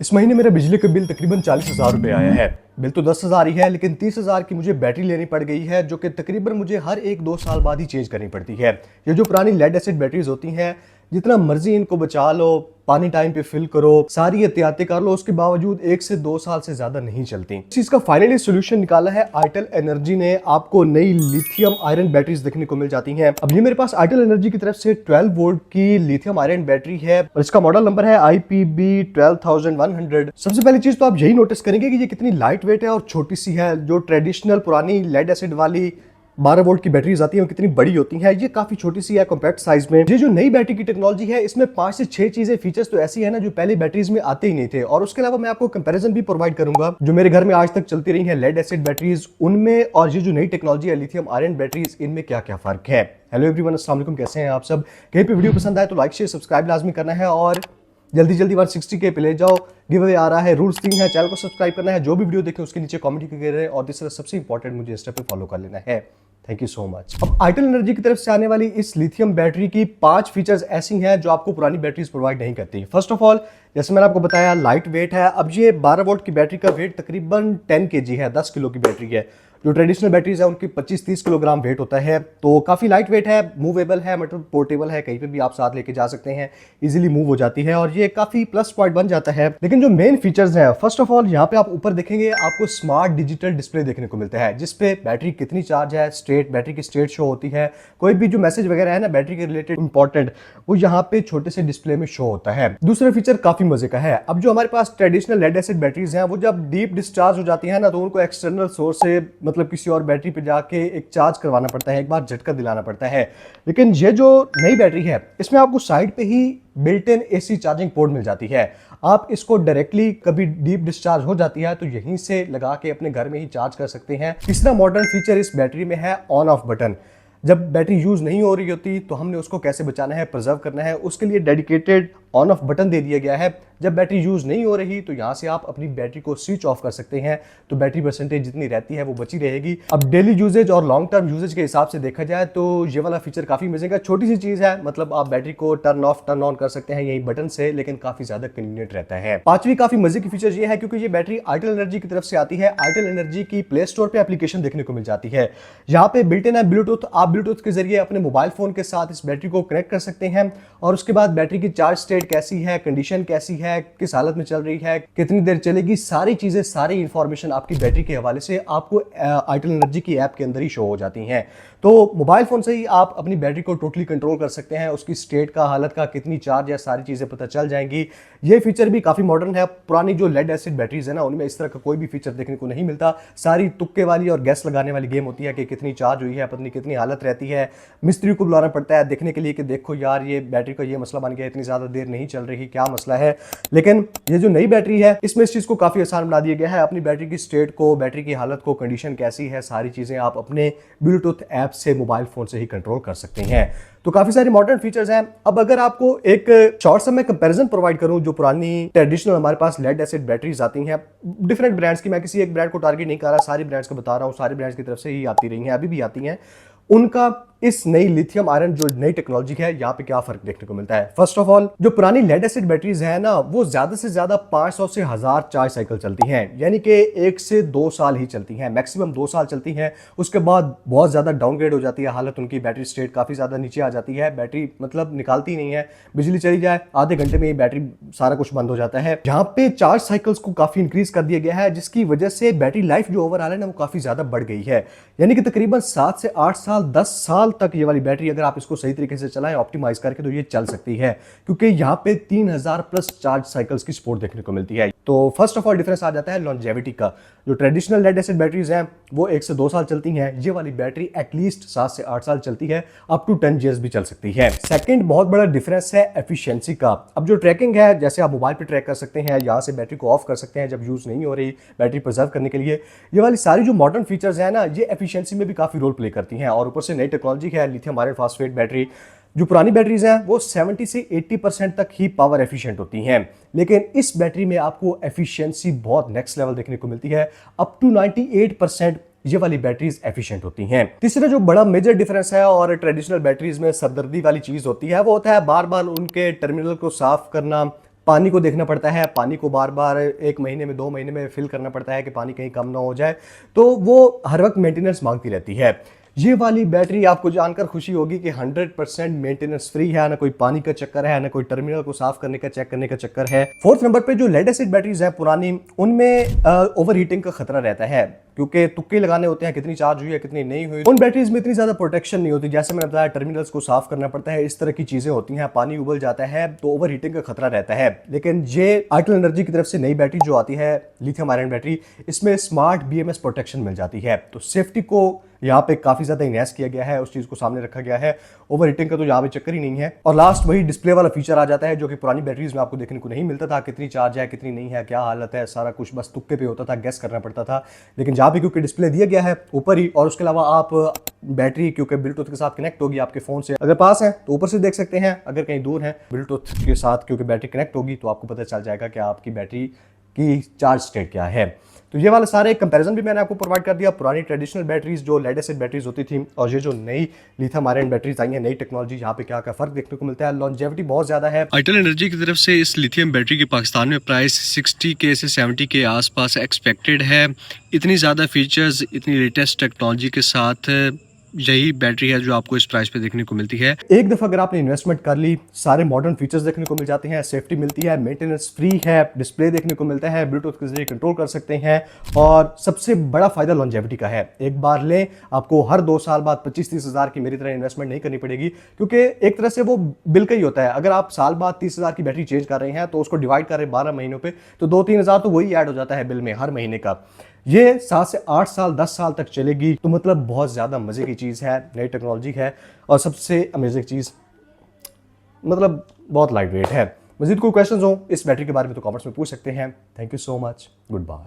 इस महीने मेरा बिजली का बिल तकरीबन 40,000 रुपये आया है। बिल तो 10,000 ही है, लेकिन 30,000 की मुझे बैटरी लेनी पड़ गई है, जो कि तकरीबन मुझे हर 1-2 साल बाद ही चेंज करनी पड़ती है। ये जो पुरानी लेड एसिड बैटरीज होती हैं, जितना मर्जी इनको बचा लो, पानी टाइम पे फिल करो, सारी एहतियातें कर लो, उसके बावजूद 1 से 2 साल से ज्यादा नहीं चलती। इस चीज का फाइनली सोल्यूशन निकाला है आइटल एनर्जी ने। आपको नई लिथियम आयरन बैटरीज देखने को मिल जाती हैं। अब ये मेरे पास आइटल एनर्जी की तरफ से 12 वोल्ट की लिथियम आयरन बैटरी है और इसका मॉडल नंबर है IPB12100। सबसे पहली चीज तो आप यही नोटिस करेंगे कि ये कितनी लाइट वेट है और छोटी सी है। जो ट्रेडिशनल पुरानी लेड एसिड वाली 12 वोल्ट की बैटरीज आती हैं वो कितनी बड़ी होती हैं, ये काफी छोटी सी है कॉम्पैक्ट साइज में। ये जो नई बैटरी की टेक्नोलॉजी है, इसमें 5 से 6 चीजें फीचर्स तो ऐसी है ना जो पहले बैटरीज में आते ही नहीं थे। और उसके अलावा मैं आपको कंपैरिजन भी प्रोवाइड करूंगा जो मेरे घर में आज तक चलती रही है लेड एसिड बैटरीज, उनमें और ये जो नई टेक्नोलॉजी है लिथियम आयरन बैटरीज, इनमें क्या क्या फर्क है। हेलो एवरीवन, अस्सलाम वालेकुम, कैसे हैं आप सब। कहीं पे वीडियो पसंद आए तो लाइक शेयर सब्सक्राइब लाजमी करना है और जल्दी 160K पे ले जाओ। गिव अवे आ रहा है, रूल्स 3 है, चैनल को सब्सक्राइब करना है, जो भी वीडियो देखें उसके नीचे कमेंट करके रहे और तीसरा सबसे इंपॉर्टेंट मुझे इंस्टा पे फॉलो कर लेना है। Thank you so much. अब आइटल एनर्जी की तरफ से आने वाली इस लिथियम बैटरी की 5 फीचर्स ऐसी हैं जो आपको पुरानी बैटरीज प्रोवाइड नहीं करती। फर्स्ट ऑफ ऑल, जैसे मैंने आपको बताया, लाइट वेट है। अब ये 12 वोल्ट की बैटरी का वेट तकरीबन 10 kg है, 10 किलो की बैटरी है। जो ट्रेडिशनल बैटरीज है उनकी 25-30 किलोग्राम वेट होता है, तो काफ़ी लाइट वेट है, मूवेबल है, मतलब पोर्टेबल है, कहीं पे भी आप साथ लेके जा सकते हैं, इजीली मूव हो जाती है और ये काफ़ी प्लस पॉइंट बन जाता है। लेकिन जो मेन फीचर्स हैं, फर्स्ट ऑफ ऑल यहाँ पे आप ऊपर देखेंगे आपको स्मार्ट डिजिटल डिस्प्ले देखने को मिलता है, जिसपे बैटरी कितनी चार्ज है, स्टेट बैटरी की स्टेट शो होती है। कोई भी जो मैसेज वगैरह है ना बैटरी के रिलेटेड इंपॉर्टेंट, वो यहाँ पे छोटे से डिस्प्ले में शो होता है। दूसरा फीचर काफ़ी मजे का है। अब जो हमारे पास ट्रेडिशनल लेड एसिड बैटरीज हैं, वो जब डीप डिस्चार्ज हो जाती है ना, तो उनको एक्सटर्नल सोर्स से, मतलब किसी और बैटरी पे जाके एक चार्ज करवाना पड़ता है, एक बार झटका दिलाना पड़ता है। लेकिन ये जो नई बैटरी है, इसमें आपको साइड पे ही built in AC charging port मिल जाती है। आप इसको डायरेक्टली, कभी डीप डिस्चार्ज हो जाती है तो यहीं से लगा के अपने घर में ही चार्ज कर सकते हैं। तीसरा मॉडर्न फीचर इस बैटरी में है ऑन ऑफ बटन। जब बैटरी यूज नहीं हो रही होती तो हमने उसको कैसे बचाना है, प्रिजर्व करना है, उसके लिए डेडिकेटेड ऑन ऑफ बटन दे दिया गया है। जब बैटरी यूज नहीं हो रही तो यहाँ से आप अपनी बैटरी को स्विच ऑफ कर सकते हैं, तो बैटरी परसेंटेज जितनी रहती है वो बची रहेगी। अब डेली यूजेज और लॉन्ग टर्म यूजेज के हिसाब से देखा जाए तो ये वाला फीचर काफी मजे का, छोटी सी चीज है, मतलब आप बैटरी को टर्न ऑफ टर्न ऑन कर सकते हैं यही बटन से, लेकिन काफी ज्यादा कन्वीनियंट रहता है। पांचवी काफी मजे की फीचर ये है, क्योंकि ये बैटरी आइटल एनर्जी की तरफ से आती है। आइटल एनर्जी की प्ले स्टोर पे एप्लीकेशन देखने को मिल जाती है। यहाँ पे बिल्ट इन है ब्लूटूथ। आप ब्लूटूथ के जरिए अपने मोबाइल फोन के साथ इस बैटरी को कनेक्ट कर सकते हैं और उसके बाद बैटरी की चार्ज स्टेट कैसी है, कंडीशन कैसी है, किस हालत में चल रही है, कितनी देर चलेगी, सारी चीजें, सारी इंफॉर्मेशन आपकी बैटरी के हवाले से आपको आइटल एनर्जी की ऐप के अंदर ही शो हो जाती हैं। तो मोबाइल फोन से ही आप अपनी बैटरी को टोटली कंट्रोल कर सकते हैं, उसकी स्टेट का, हालत का, कितनी चार्ज है, सारी चीजें पता चल जाएंगी। ये फीचर भी काफी मॉडर्न है। पुरानी जो लेड एसिड बैटरीज है ना, उनमें इस तरह का कोई भी फीचर देखने को नहीं मिलता। सारी तुक्के वाली और गैस लगाने वाली गेम होती है कि कितनी चार्ज हुई है, पत्नी कितनी हालत रहती है। मिस्त्री को बुलाना पड़ता है देखने के लिए कि देखो यार ये बैटरी का ये मसला बन गया, इतनी ज्यादा देर नहीं चल रही, क्या मसला है। लेकिन ये जो नई बैटरी है, इसमें इस चीज को काफी आसान बना दिया गया है। अपनी बैटरी की स्टेट को, बैटरी की हालत को, कंडीशन कैसी है, सारी चीजें आप अपने ब्लूटूथ ऐप से, मोबाइल फोन से ही कंट्रोल कर सकते हैं। तो काफी सारे मॉडर्न फीचर्स हैं। अब अगर आपको एक शॉर्ट सा मैं कंपैरिजन प्रोवाइड करूं, जो पुरानी ट्रेडिशनल हमारे पास लेड एसिड बैटरीज आती हैं डिफरेंट ब्रांड्स की, मैं किसी एक ब्रांड को टारगेट नहीं कर रहा, सारी ब्रांड्स को बता रहा हूं, सारी ब्रांड्स की तरफ से ही आती रही हैं, अभी भी आती हैं, उनका इस नई लिथियम आयरन जो नई टेक्नोलॉजी है, यहाँ पे क्या फर्क देखने को मिलता है। फर्स्ट ऑफ ऑल, जो पुरानी लेड एसिड बैटरीज है ना, वो ज्यादा से ज्यादा 500 से 1000 चार्ज साइकिल चलती हैं, यानी कि 1 से 2 साल ही चलती हैं, मैक्सिमम 2 साल चलती हैं। उसके बाद बहुत ज्यादा डाउनग्रेड हो जाती है हालत, उनकी बैटरी स्टेट काफी ज्यादा नीचे आ जाती है, बैटरी मतलब निकालती नहीं है, बिजली चली जाए आधे घंटे में ही बैटरी सारा कुछ बंद हो जाता है। यहाँ पे चार्ज साइकिल्स को काफी इंक्रीज कर दिया गया है, जिसकी वजह से बैटरी लाइफ जो ओवरऑल है ना, वो काफी ज्यादा बढ़ गई है, यानी कि तकरीबन 7 से 8 साल, 10 साल तक ये वाली बैटरी अगर आप इसको सही तरीके से चलाएं, ऑप्टिमाइज करके, तो ये चल सकती है, क्योंकि यहाँ पे 3000 प्लस चार्ज साइकिल्स की सपोर्ट देखने को मिलती है। तो फर्स्ट ऑफ ऑल डिफरेंस आ जाता है लॉन्जेविटी का। जो ट्रेडिशनल लेड एसिड बैटरीज हैं वो 1 से 2 साल चलती हैं, ये वाली बैटरी एटलीस्ट 7 से 8 साल चलती है, अप टू 10 years भी चल सकती है। सेकंड बहुत बड़ा डिफरेंस है एफिशिएंसी का। अब जो ट्रैकिंग है, जैसे आप मोबाइल पे ट्रैक कर सकते हैं, यहाँ से बैटरी को ऑफ कर सकते हैं जब यूज नहीं हो रही, बैटरी प्रिजर्व करने के लिए, ये वाली सारी जो मॉडर्न फीचर्स है ना, ये एफिशिएंसी में भी काफी रोल प्ले करती हैं। और ऊपर से नई टेक्नोलॉजी है लिथियम आयरन फॉस्फेट बैटरी। जो पुरानी बैटरीज हैं वो 70 से 80% तक ही पावर एफिशिएंट होती हैं, लेकिन इस बैटरी में आपको एफिशिएंसी बहुत नेक्स्ट लेवल देखने को मिलती है, अप टू 98% ये वाली बैटरीज एफिशिएंट होती हैं। तीसरा जो बड़ा मेजर डिफरेंस है और ट्रेडिशनल बैटरीज में सरदर्दी वाली चीज होती है, वो होता है बार बार उनके टर्मिनल को साफ करना, पानी को देखना पड़ता है, पानी को बार बार 1 महीने में 2 महीने में फिल करना पड़ता है कि पानी कहीं कम ना हो जाए, तो वो हर वक्त मेंटेनेंस मांगती रहती है। ये वाली बैटरी आपको जानकर खुशी होगी कि 100% मेंटेनेंस फ्री है, ना कोई पानी का चक्कर है, ना कोई टर्मिनल को साफ करने का चेक करने का चक्कर है। 4th नंबर पे जो लेड एसिड बैटरीज हैं पुरानी, उनमें ओवर हीटिंग का खतरा रहता है, क्योंकि तुक्के लगाने होते हैं कितनी चार्ज हुई है कितनी नहीं हुई। उन बैटरीज में इतनी ज्यादा प्रोटेक्शन नहीं होती, जैसे मैंने बताया टर्मिनल्स को साफ करना पड़ता है, इस तरह की चीजें होती हैं, पानी उबल जाता है तो ओवर हीटिंग का खतरा रहता है। लेकिन ये आइटल एनर्जी की तरफ से नई बैटरी जो आती है लिथियम आयरन बैटरी, इसमें स्मार्ट BMS प्रोटेक्शन मिल जाती है, तो सेफ्टी को यहाँ पे काफी ज्यादा इन्हेंस किया गया है, उस चीज को सामने रखा गया है। ओवर हीटिंग का तो यहाँ पे चक्कर ही नहीं है। और लास्ट वही डिस्प्ले वाला फीचर आ जाता है जो कि पुरानी बैटरीज में आपको देखने को नहीं मिलता था, कितनी चार्ज है कितनी नहीं है क्या हालत है, सारा कुछ बस तुक्के पे होता था, गेस करना पड़ता था। लेकिन जहाँ पे क्योंकि डिस्प्ले दिया गया है ऊपर ही, और उसके अलावा आप बैटरी क्योंकि ब्लूटूथ के साथ कनेक्ट होगी आपके फोन से, अगर पास है तो ऊपर से देख सकते हैं, अगर कहीं दूर है ब्लूटूथ के साथ क्योंकि बैटरी कनेक्ट होगी तो आपको पता चल जाएगा कि आपकी बैटरी की चार्ज स्टेट क्या है। तो ये वाला सारे कंपैरिजन भी मैंने आपको प्रोवाइड कर दिया, पुरानी ट्रेडिशनल बैटरीज जो लेड एसिड बैटरीज होती थी और ये जो नई लिथियम आयरन बैटरीज आई है, नई टेक्नोलॉजी, यहाँ पे क्या क्या फर्क देखने को मिलता है। लॉन्जेविटी बहुत ज्यादा है। आइटल एनर्जी की तरफ से इस लिथियम बैटरी की पाकिस्तान में प्राइस 60K से 70K के आसपास एक्सपेक्टेड है। इतनी ज़्यादा फीचर्स, इतनी लेटेस्ट टेक्नोलॉजी के साथ यही बैटरी है जो आपको इस प्राइस पे देखने को मिलती है। एक दफा अगर आपने इन्वेस्टमेंट कर ली, सारे मॉडर्न फीचर्स देखने को मिल जाते हैं, सेफ्टी मिलती है, मेंटेनेंस फ्री है, डिस्प्ले देखने को मिलता है, ब्लूटूथ के जरिए कंट्रोल कर सकते हैं, और सबसे बड़ा फायदा लॉन्जेविटी का है। एक बार लें, आपको हर 2 साल बाद 25-30 हज़ार की मेरी तरह इन्वेस्टमेंट नहीं करनी पड़ेगी, क्योंकि एक तरह से वो बिल का ही होता है। अगर आप साल बाद 30 हज़ार की बैटरी चेंज कर रहे हैं तो उसको डिवाइड कर रहे हैं 12 महीनों पे, तो 2-3 हज़ार तो वही ऐड हो जाता है बिल में हर महीने का। ये 7 से 8 साल 10 साल तक चलेगी, तो मतलब बहुत ज़्यादा मज़े की चीज़ है, नई टेक्नोलॉजी है, और सबसे अमेजिंग चीज़ मतलब बहुत लाइट वेट है। मज़ीद कोई क्वेश्चंस हो इस बैटरी के बारे में तो कमेंट्स में पूछ सकते हैं। Thank you so much, good bye.